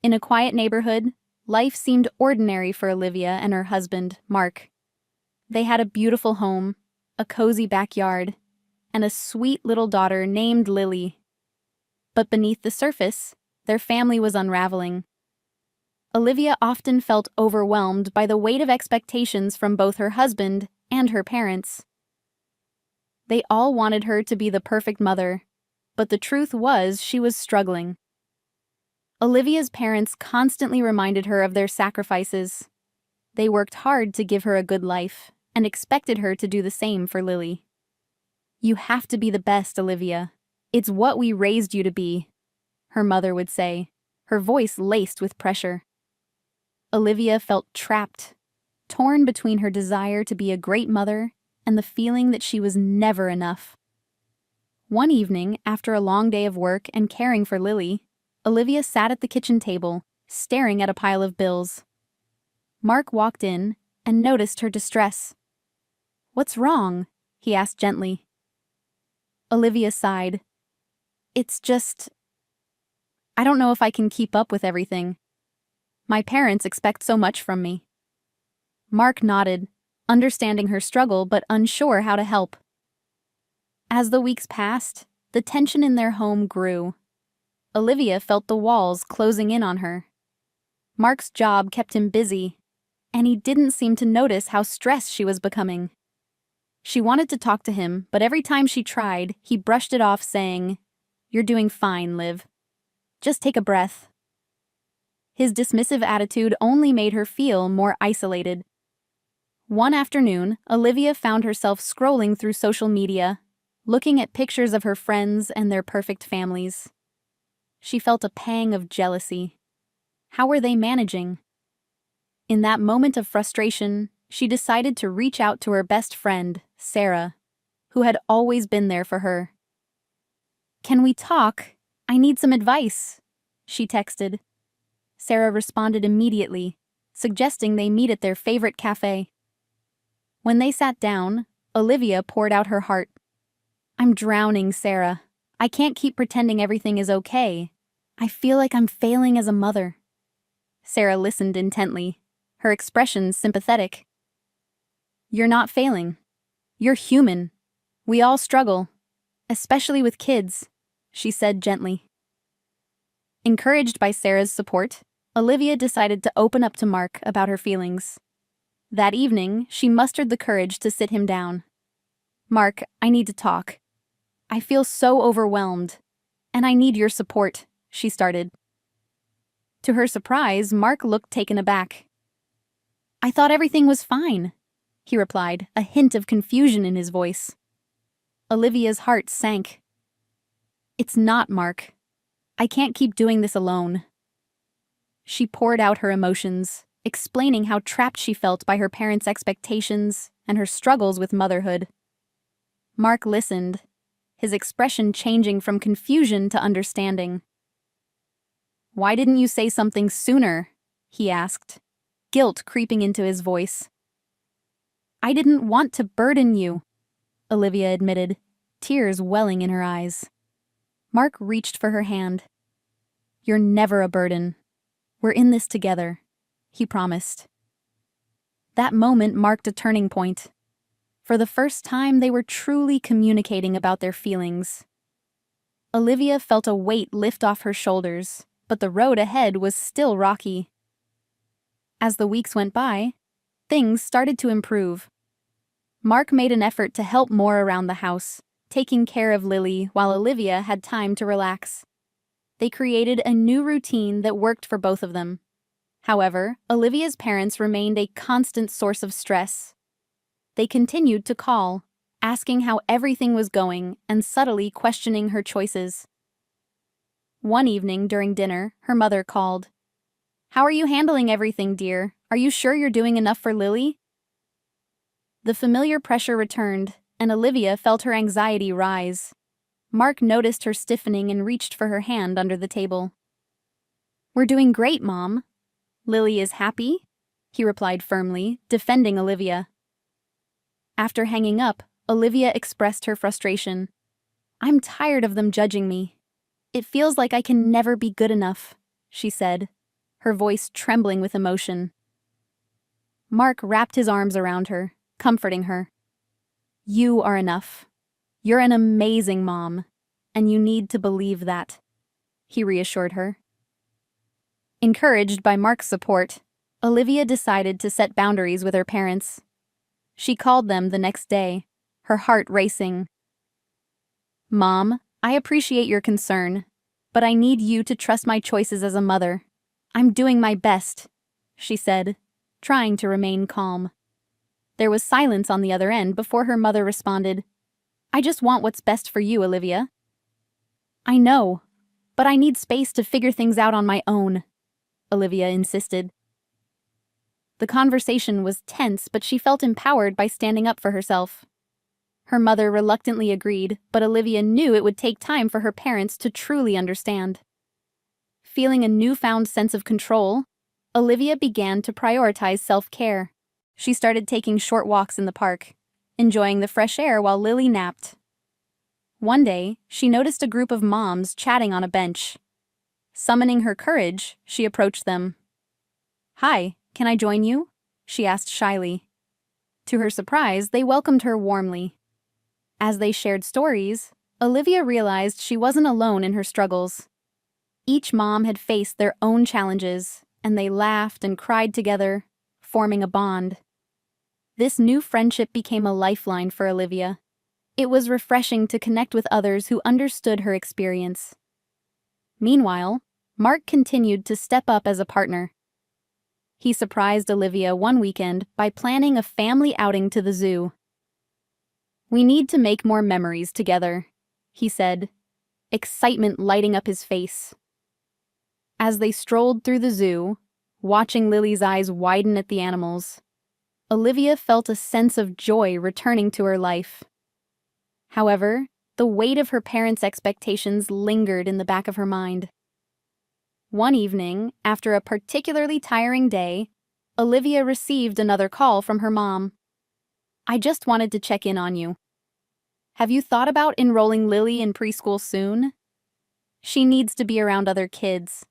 In a quiet neighborhood, life seemed ordinary for Olivia and her husband, Mark. They had a beautiful home, a cozy backyard, and a sweet little daughter named Lily. But beneath the surface, their family was unraveling. Olivia often felt overwhelmed by the weight of expectations from both her husband and her parents. They all wanted her to be the perfect mother, but the truth was she was struggling. Olivia's parents constantly reminded her of their sacrifices. They worked hard to give her a good life and expected her to do the same for Lily. "You have to be the best, Olivia. It's what we raised you to be," her mother would say, her voice laced with pressure. Olivia felt trapped, torn between her desire to be a great mother and the feeling that she was never enough. One evening, after a long day of work and caring for Lily, Olivia sat at the kitchen table, staring at a pile of bills. Mark walked in and noticed her distress. "What's wrong?" he asked gently. Olivia sighed. "It's just, I don't know if I can keep up with everything. My parents expect so much from me." Mark nodded, understanding her struggle but unsure how to help. As the weeks passed, the tension in their home grew. Olivia felt the walls closing in on her. Mark's job kept him busy, and he didn't seem to notice how stressed she was becoming. She wanted to talk to him, but every time she tried, he brushed it off, saying, "You're doing fine, Liv. Just take a breath." His dismissive attitude only made her feel more isolated. One afternoon, Olivia found herself scrolling through social media, looking at pictures of her friends and their perfect families. She felt a pang of jealousy. How were they managing? In that moment of frustration, she decided to reach out to her best friend, Sarah, who had always been there for her. "Can we talk? I need some advice," she texted. Sarah responded immediately, suggesting they meet at their favorite cafe. When they sat down, Olivia poured out her heart. "I'm drowning, Sarah. I can't keep pretending everything is okay. I feel like I'm failing as a mother." Sarah listened intently, her expression sympathetic. "You're not failing. You're human. We all struggle, especially with kids," she said gently. Encouraged by Sarah's support, Olivia decided to open up to Mark about her feelings. That evening, she mustered the courage to sit him down. "Mark, I need to talk. I feel so overwhelmed, and I need your support," she started. To her surprise, Mark looked taken aback. "I thought everything was fine," he replied, a hint of confusion in his voice. Olivia's heart sank. "It's not, Mark. I can't keep doing this alone." She poured out her emotions, explaining how trapped she felt by her parents' expectations and her struggles with motherhood. Mark listened, his expression changing from confusion to understanding. "Why didn't you say something sooner?" he asked, guilt creeping into his voice. "I didn't want to burden you," Olivia admitted, tears welling in her eyes. Mark reached for her hand. "You're never a burden. We're in this together," he promised. That moment marked a turning point. For the first time, they were truly communicating about their feelings. Olivia felt a weight lift off her shoulders, but the road ahead was still rocky. As the weeks went by, things started to improve. Mark made an effort to help more around the house, taking care of Lily while Olivia had time to relax. They created a new routine that worked for both of them. However, Olivia's parents remained a constant source of stress. They continued to call, asking how everything was going and subtly questioning her choices. One evening during dinner, her mother called. "How are you handling everything, dear? Are you sure you're doing enough for Lily?" The familiar pressure returned, and Olivia felt her anxiety rise. Mark noticed her stiffening and reached for her hand under the table. "We're doing great, Mom. Lily is happy," he replied firmly, defending Olivia. After hanging up, Olivia expressed her frustration. "I'm tired of them judging me. It feels like I can never be good enough," she said, her voice trembling with emotion. Mark wrapped his arms around her, comforting her. "You are enough. You're an amazing mom, and you need to believe that," he reassured her. Encouraged by Mark's support, Olivia decided to set boundaries with her parents. She called them the next day, her heart racing. "Mom, I appreciate your concern, but I need you to trust my choices as a mother. I'm doing my best," she said, trying to remain calm. There was silence on the other end before her mother responded. "I just want what's best for you, Olivia." "I know, but I need space to figure things out on my own," Olivia insisted. The conversation was tense, but she felt empowered by standing up for herself. Her mother reluctantly agreed, but Olivia knew it would take time for her parents to truly understand. Feeling a newfound sense of control, Olivia began to prioritize self-care. She started taking short walks in the park, enjoying the fresh air while Lily napped. One day, she noticed a group of moms chatting on a bench. Summoning her courage, she approached them. "Hi, can I join you?" she asked shyly. To her surprise, they welcomed her warmly. As they shared stories, Olivia realized she wasn't alone in her struggles. Each mom had faced their own challenges, and they laughed and cried together, forming a bond. This new friendship became a lifeline for Olivia. It was refreshing to connect with others who understood her experience. Meanwhile, Mark continued to step up as a partner. He surprised Olivia one weekend by planning a family outing to the zoo. "We need to make more memories together," he said, excitement lighting up his face. As they strolled through the zoo, watching Lily's eyes widen at the animals, Olivia felt a sense of joy returning to her life. However, the weight of her parents' expectations lingered in the back of her mind. One evening, after a particularly tiring day, Olivia received another call from her mom. "I just wanted to check in on you. Have you thought about enrolling Lily in preschool soon? She needs to be around other kids,"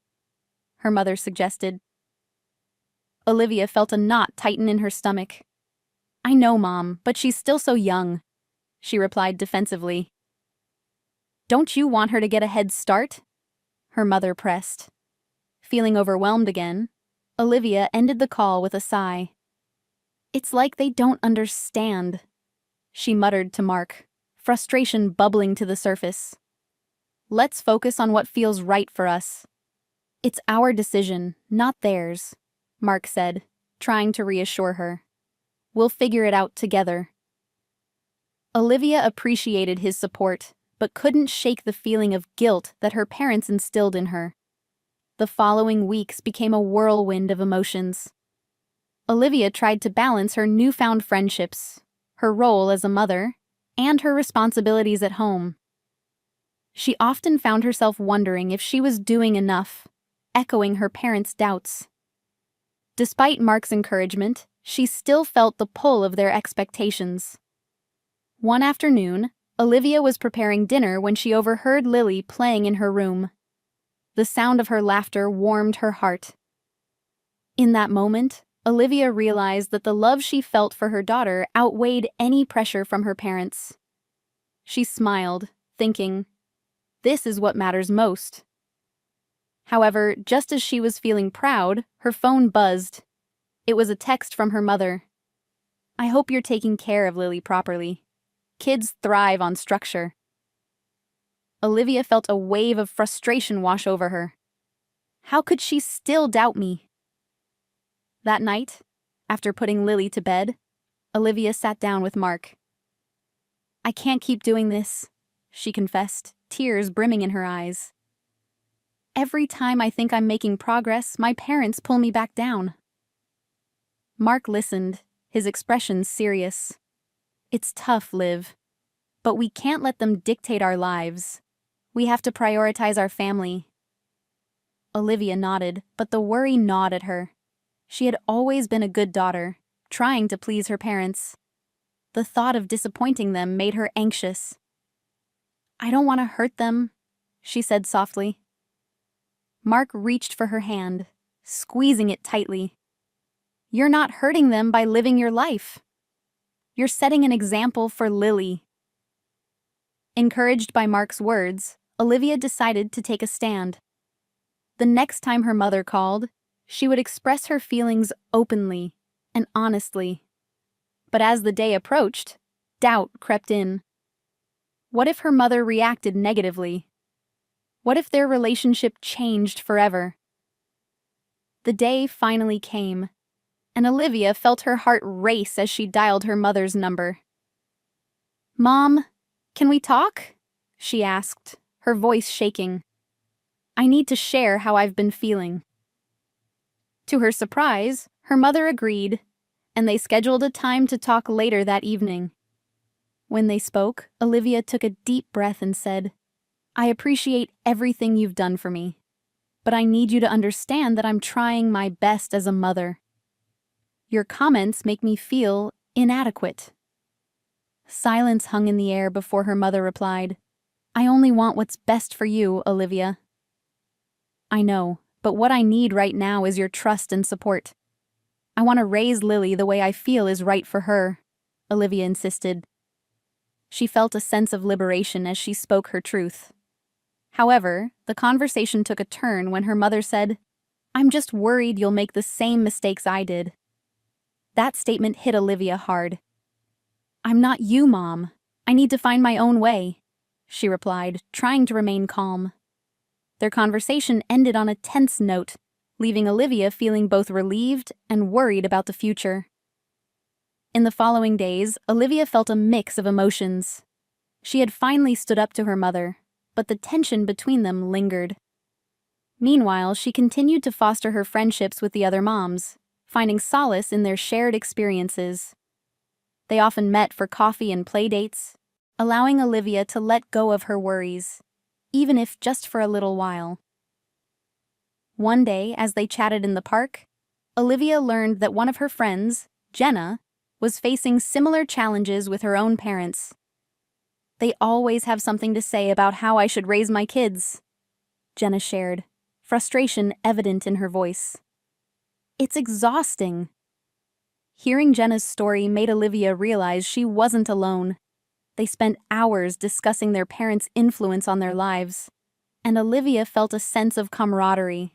her mother suggested. Olivia felt a knot tighten in her stomach. "I know, Mom, but she's still so young," she replied defensively. "Don't you want her to get a head start?" her mother pressed. Feeling overwhelmed again, Olivia ended the call with a sigh. "It's like they don't understand," she muttered to Mark, frustration bubbling to the surface. "Let's focus on what feels right for us." "It's our decision, not theirs," Mark said, trying to reassure her. "We'll figure it out together." Olivia appreciated his support, but couldn't shake the feeling of guilt that her parents instilled in her. The following weeks became a whirlwind of emotions. Olivia tried to balance her newfound friendships, her role as a mother, and her responsibilities at home. She often found herself wondering if she was doing enough, echoing her parents' doubts. Despite Mark's encouragement, she still felt the pull of their expectations. One afternoon, Olivia was preparing dinner when she overheard Lily playing in her room. The sound of her laughter warmed her heart. In that moment, Olivia realized that the love she felt for her daughter outweighed any pressure from her parents. She smiled, thinking, "This is what matters most." However, just as she was feeling proud, her phone buzzed. It was a text from her mother. "I hope you're taking care of Lily properly. Kids thrive on structure." Olivia felt a wave of frustration wash over her. How could she still doubt me? That night, after putting Lily to bed, Olivia sat down with Mark. "I can't keep doing this," she confessed, tears brimming in her eyes. "Every time I think I'm making progress, my parents pull me back down." Mark listened, his expression serious. "It's tough, Liv, but we can't let them dictate our lives. We have to prioritize our family." Olivia nodded, but the worry gnawed at her. She had always been a good daughter, trying to please her parents. The thought of disappointing them made her anxious. "I don't want to hurt them," she said softly. Mark reached for her hand, squeezing it tightly. "You're not hurting them by living your life. You're setting an example for Lily." Encouraged by Mark's words, Olivia decided to take a stand. The next time her mother called, she would express her feelings openly and honestly. But as the day approached, doubt crept in. What if her mother reacted negatively? What if their relationship changed forever? The day finally came, and Olivia felt her heart race as she dialed her mother's number. "Mom, can we talk?" she asked, her voice shaking. "I need to share how I've been feeling." To her surprise, her mother agreed, and they scheduled a time to talk later that evening. When they spoke, Olivia took a deep breath and said, "I appreciate everything you've done for me, but I need you to understand that I'm trying my best as a mother. Your comments make me feel inadequate." Silence hung in the air before her mother replied, "I only want what's best for you, Olivia." "I know, but what I need right now is your trust and support. I want to raise Lily the way I feel is right for her," Olivia insisted. She felt a sense of liberation as she spoke her truth. However, the conversation took a turn when her mother said, "I'm just worried you'll make the same mistakes I did." That statement hit Olivia hard. "I'm not you, Mom. I need to find my own way," she replied, trying to remain calm. Their conversation ended on a tense note, leaving Olivia feeling both relieved and worried about the future. In the following days, Olivia felt a mix of emotions. She had finally stood up to her mother, but the tension between them lingered. Meanwhile, she continued to foster her friendships with the other moms, finding solace in their shared experiences. They often met for coffee and play dates, allowing Olivia to let go of her worries, even if just for a little while. One day, as they chatted in the park, Olivia learned that one of her friends, Jenna, was facing similar challenges with her own parents. "They always have something to say about how I should raise my kids," Jenna shared, frustration evident in her voice. "It's exhausting." Hearing Jenna's story made Olivia realize she wasn't alone. They spent hours discussing their parents' influence on their lives, and Olivia felt a sense of camaraderie.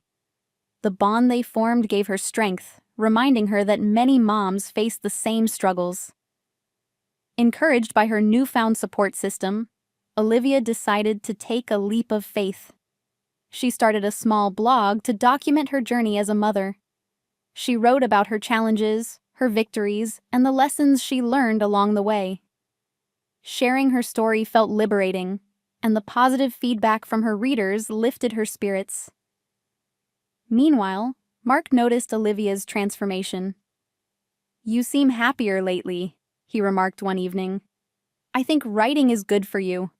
The bond they formed gave her strength, reminding her that many moms face the same struggles. Encouraged by her newfound support system, Olivia decided to take a leap of faith. She started a small blog to document her journey as a mother. She wrote about her challenges, her victories, and the lessons she learned along the way. Sharing her story felt liberating, and the positive feedback from her readers lifted her spirits. Meanwhile, Mark noticed Olivia's transformation. "You seem happier lately," he remarked one evening. "I think writing is good for you."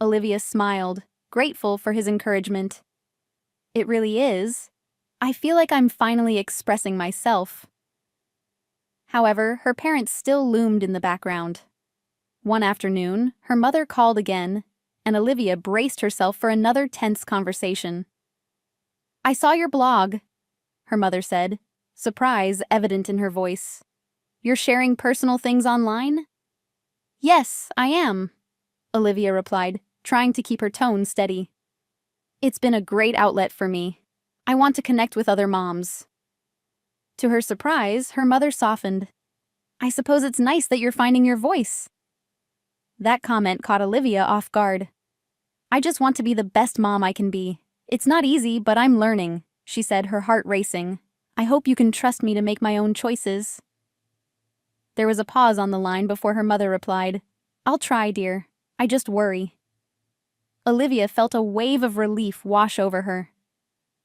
Olivia smiled, grateful for his encouragement. "It really is. I feel like I'm finally expressing myself." However, her parents still loomed in the background. One afternoon, her mother called again, and Olivia braced herself for another tense conversation. "I saw your blog," her mother said, surprise evident in her voice. "You're sharing personal things online?" "Yes, I am," Olivia replied, trying to keep her tone steady. "It's been a great outlet for me. I want to connect with other moms." To her surprise, her mother softened. "I suppose it's nice that you're finding your voice." That comment caught Olivia off guard. "I just want to be the best mom I can be. It's not easy, but I'm learning," she said, her heart racing. "I hope you can trust me to make my own choices." There was a pause on the line before her mother replied, "I'll try, dear. I just worry." Olivia felt a wave of relief wash over her.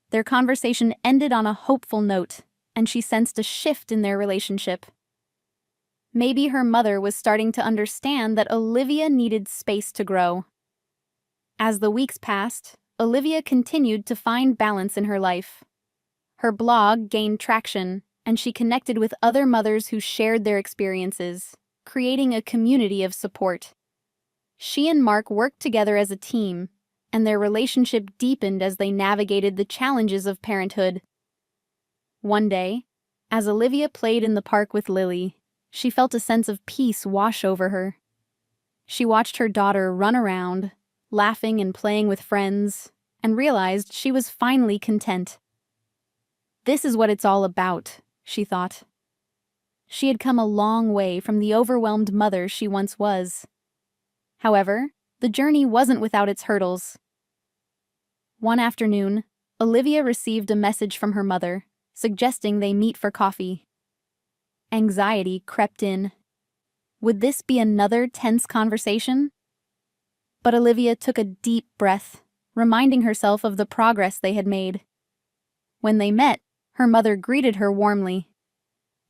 Their conversation ended on a hopeful note, and she sensed a shift in their relationship. Maybe her mother was starting to understand that Olivia needed space to grow. As the weeks passed, Olivia continued to find balance in her life. Her blog gained traction, and she connected with other mothers who shared their experiences, creating a community of support. She and Mark worked together as a team, and their relationship deepened as they navigated the challenges of parenthood. One day, as Olivia played in the park with Lily, she felt a sense of peace wash over her. She watched her daughter run around, laughing and playing with friends, and realized she was finally content. This is what it's all about, she thought. She had come a long way from the overwhelmed mother she once was. However, the journey wasn't without its hurdles. One afternoon, Olivia received a message from her mother, suggesting they meet for coffee. Anxiety crept in. Would this be another tense conversation? But Olivia took a deep breath, reminding herself of the progress they had made. When they met, her mother greeted her warmly.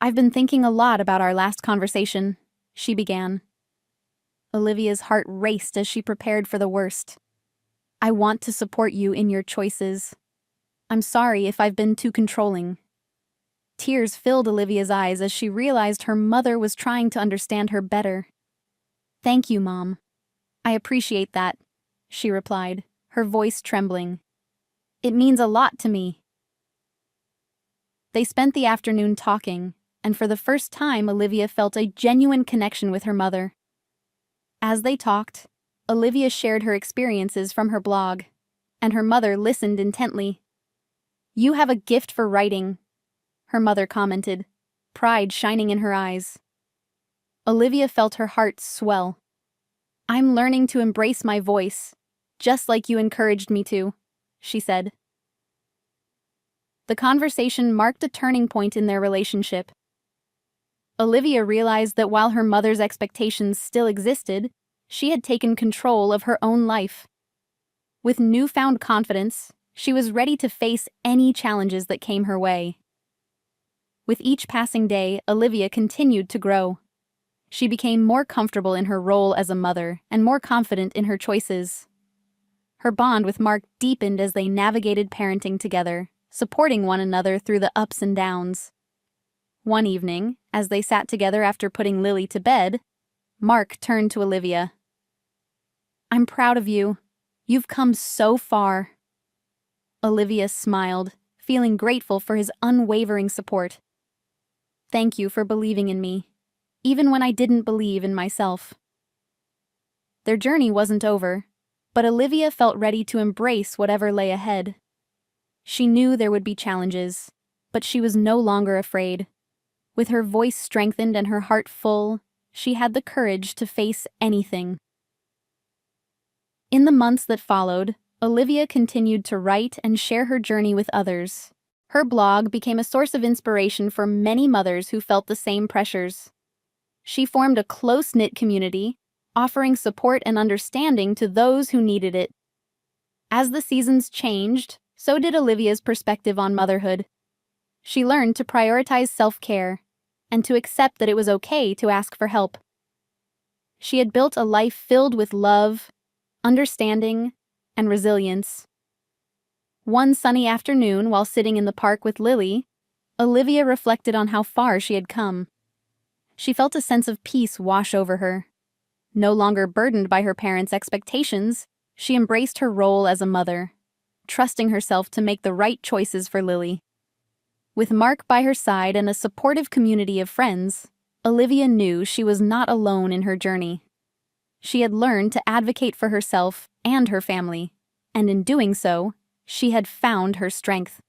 "I've been thinking a lot about our last conversation," she began. Olivia's heart raced as she prepared for the worst. "I want to support you in your choices. I'm sorry if I've been too controlling." Tears filled Olivia's eyes as she realized her mother was trying to understand her better. "Thank you, Mom. I appreciate that," she replied, her voice trembling. "It means a lot to me." They spent the afternoon talking, and for the first time Olivia felt a genuine connection with her mother. As they talked, Olivia shared her experiences from her blog, and her mother listened intently. "You have a gift for writing," her mother commented, pride shining in her eyes. Olivia felt her heart swell. "I'm learning to embrace my voice, just like you encouraged me to," she said. The conversation marked a turning point in their relationship. Olivia realized that while her mother's expectations still existed, she had taken control of her own life. With newfound confidence, she was ready to face any challenges that came her way. With each passing day, Olivia continued to grow. She became more comfortable in her role as a mother and more confident in her choices. Her bond with Mark deepened as they navigated parenting together, supporting one another through the ups and downs. One evening, as they sat together after putting Lily to bed, Mark turned to Olivia. "I'm proud of you. You've come so far." Olivia smiled, feeling grateful for his unwavering support. "Thank you for believing in me, even when I didn't believe in myself." Their journey wasn't over, but Olivia felt ready to embrace whatever lay ahead. She knew there would be challenges, but she was no longer afraid. With her voice strengthened and her heart full, she had the courage to face anything. In the months that followed, Olivia continued to write and share her journey with others. Her blog became a source of inspiration for many mothers who felt the same pressures. She formed a close-knit community, offering support and understanding to those who needed it. As the seasons changed, so did Olivia's perspective on motherhood. She learned to prioritize self-care and to accept that it was okay to ask for help. She had built a life filled with love, understanding, and resilience. One sunny afternoon, while sitting in the park with Lily, Olivia reflected on how far she had come. She felt a sense of peace wash over her. No longer burdened by her parents' expectations, she embraced her role as a mother, trusting herself to make the right choices for Lily. With Mark by her side and a supportive community of friends, Olivia knew she was not alone in her journey. She had learned to advocate for herself and her family, and in doing so, she had found her strength.